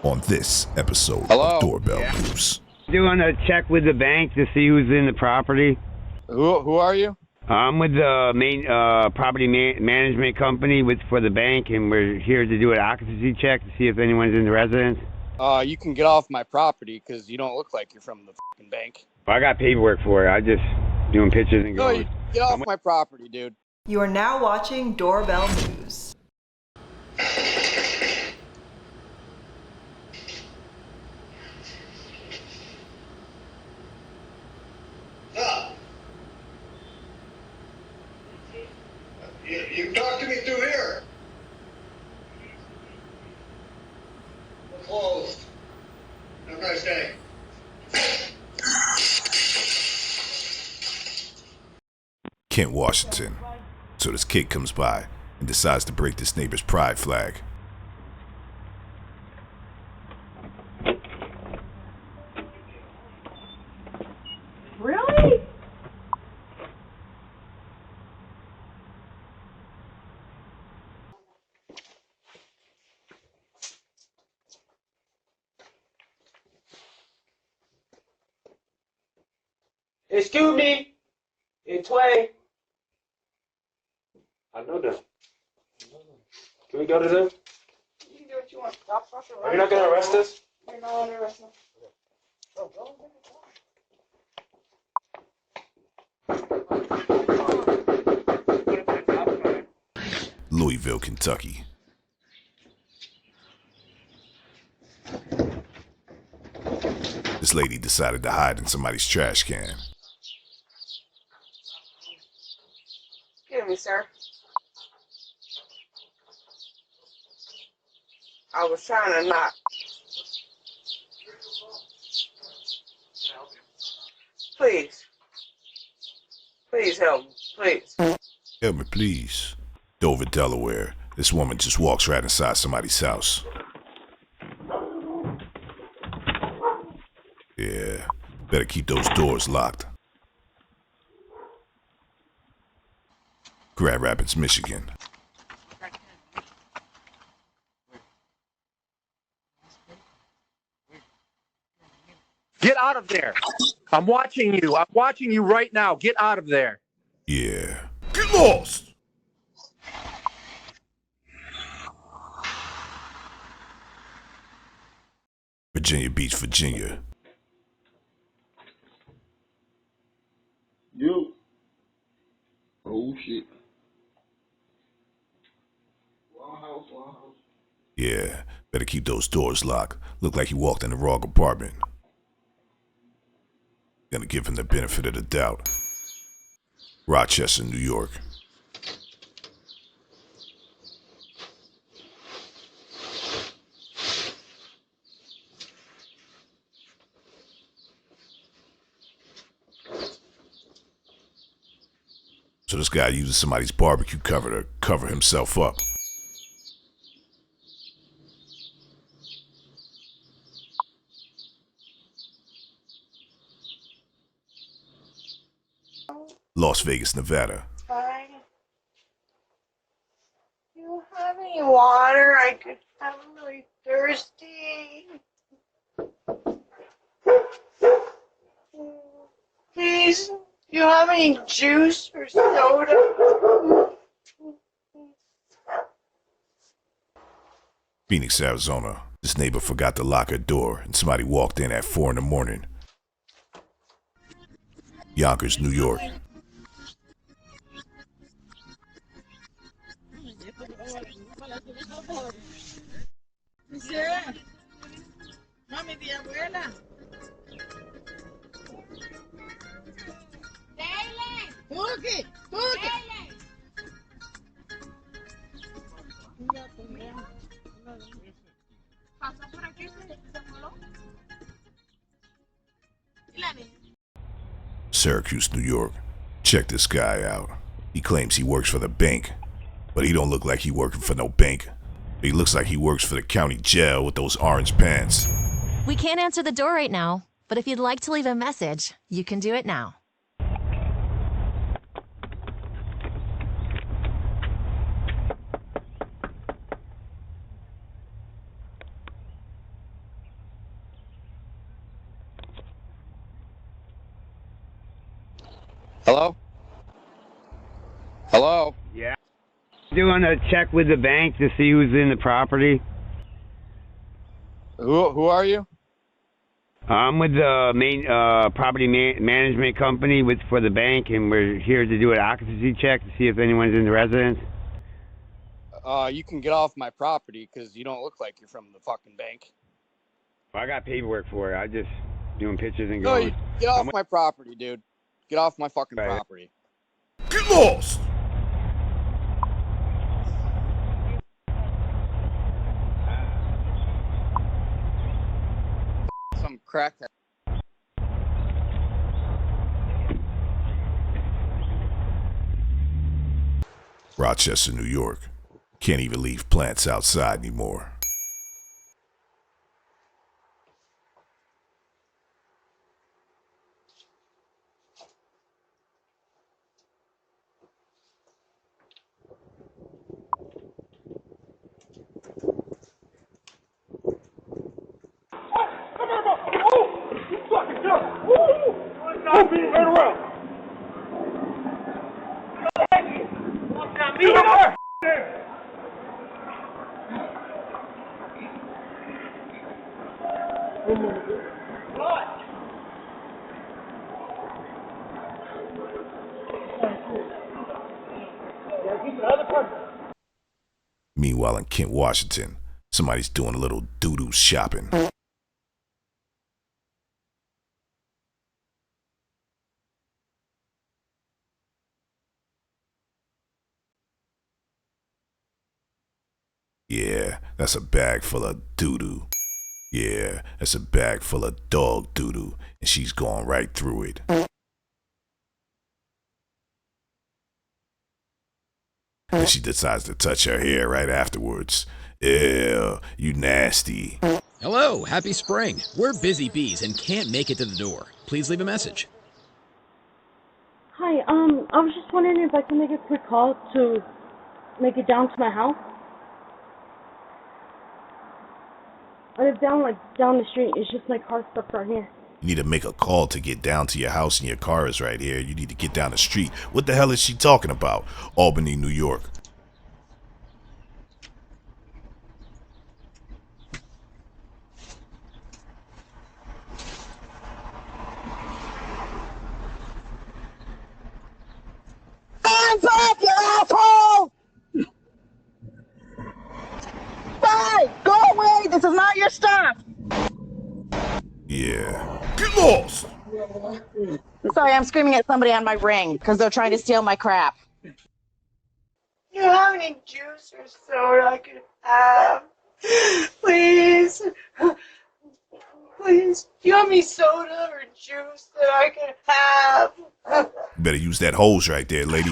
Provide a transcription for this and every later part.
on this episode Hello? of Doorbell News. Doing a check with the bank to see who's in the property. Who are you? I'm with the main property management company for the bank, and we're here to do an occupancy check to see if anyone's in the residence. You can get off my property because you don't look like you're from the fucking bank. I got paperwork for it. I just doing pictures and No, going. you get off my property, dude. You are now watching Doorbell News. You talk to me through here. We're closed. Have a nice day. Kent, Washington. So this kid comes by and decides to break this neighbor's pride flag. Really? Excuse me. It's Tway. I know them. Can we go to them? You can do what you want. Stop fucking Are you not going to arrest us? You're not under arrest. Oh, go. Louisville, Kentucky. This lady decided to hide in somebody's trash can. Excuse me, sir. I was trying to knock. Please. Please help me. Please. Help me, please. Dover, Delaware. This woman just walks right inside somebody's house. Yeah, better keep those doors locked. Grand Rapids, Michigan. Get out of there. I'm watching you. I'm watching you right now. Get out of there. Yeah. Get lost! Virginia Beach, Virginia. Yo. Oh shit. Wild house. Yeah, better keep those doors locked. Look like he walked in the wrong apartment. Gonna give him the benefit of the doubt. Rochester, New York. So this guy uses somebody's barbecue cover to cover himself up. Las Vegas, Nevada. Fine. Do you have any water? I'm really thirsty. Please. Do you have any juice or soda? Phoenix, Arizona. This neighbor forgot to lock her door and somebody walked in at 4 in the morning. Yonkers, New York. Syracuse, New York. Check this guy out. He claims he works for the bank, but he don't look like he working for no bank. He looks like he works for the county jail with those orange pants. We can't answer the door right now, but if you'd like to leave a message, you can do it now. Hello? Hello? Yeah. Doing a check with the bank to see who's in the property. Who are you? I'm with the main property management company for the bank, and we're here to do an occupancy check to see if anyone's in the residence. You can get off my property because you don't look like you're from the fucking bank. I got paperwork for it. I just doing pictures and No, going. you get off my property, dude. Get off my fucking Right. property. Get lost! Some crackhead. Rochester, New York. Can't even leave plants outside anymore. Meanwhile, in Kent, Washington, somebody's doing a little doo-doo shopping. Yeah, that's a bag full of doo-doo. Yeah, that's a bag full of dog doo-doo, and she's going right through it. And she decides to touch her hair right afterwards. Ew, you nasty. Hello, happy spring. We're busy bees and can't make it to the door. Please leave a message. Hi, I was just wondering if I can make a quick call to make it down to my house. I live down the street. It's just my car's stuck right here. You need to make a call to get down to your house and your car is right here. You need to get down the street. What the hell is she talking about? Albany, New York. Hands up, you asshole! Bye! Go away! This is not your stuff! Yeah. Get lost! Sorry, I'm screaming at somebody on my ring because they're trying to steal my crap. You have any juice or soda I could have? Please. Please. Do you have any soda or juice that I could have? You better use that hose right there, lady.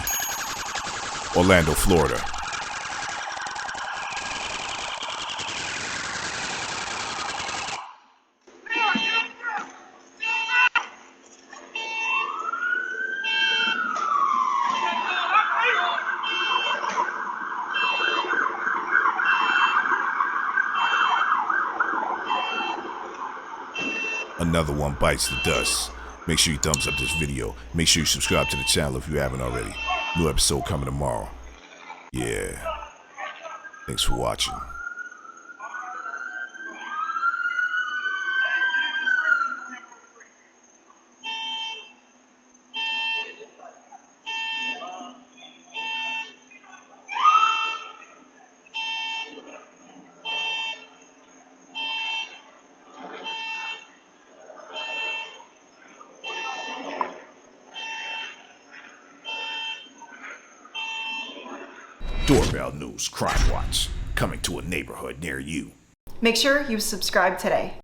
Orlando, Florida. Another one bites the dust. Make sure you thumbs up this video. Make sure you subscribe to the channel if you haven't already. New episode coming tomorrow. Yeah. Thanks for watching. Doorbell News Crime Watch, coming to a neighborhood near you. Make sure you subscribe today.